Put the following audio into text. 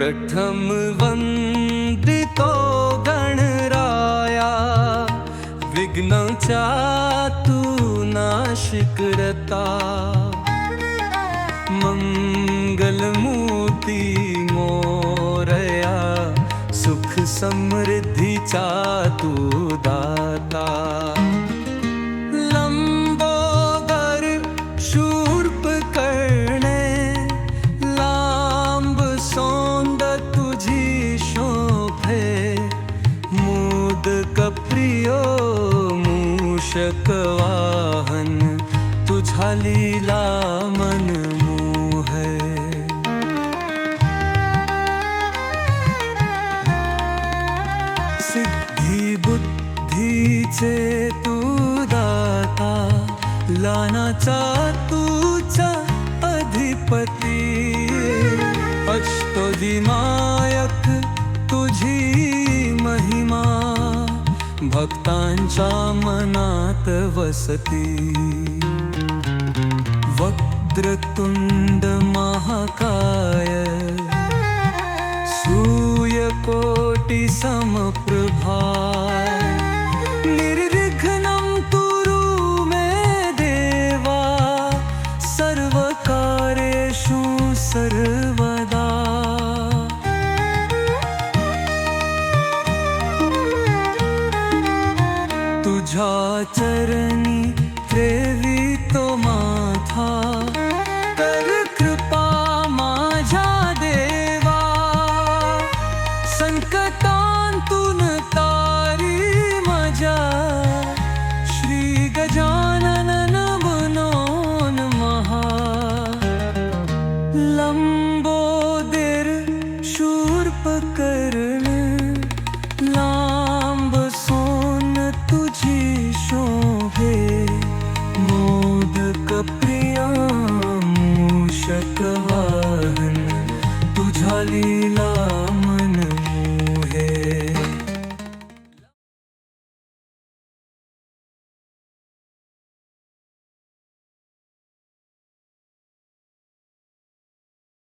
प्रथम वंदितो गणराया, विघ्नांचा तू नाश करता. मंगलमूर्ती मोरया, सुख समृद्धीचा तू दाता. लंबोदर शूर्पकर्णे, लांब सोंड तुझी शोभे. मोदक प्रियो मूषक वाहन, तुझा लीला मन मोहे. सिद्धी बुद्धीचे तू दाता, लानाचा तूचा अधिपती. अष्टविनायक तुझी महिमा, भक्तांच्या मनात वसती. वक्रतुंड महाकाय, सूर्यकोटि समप्रभा.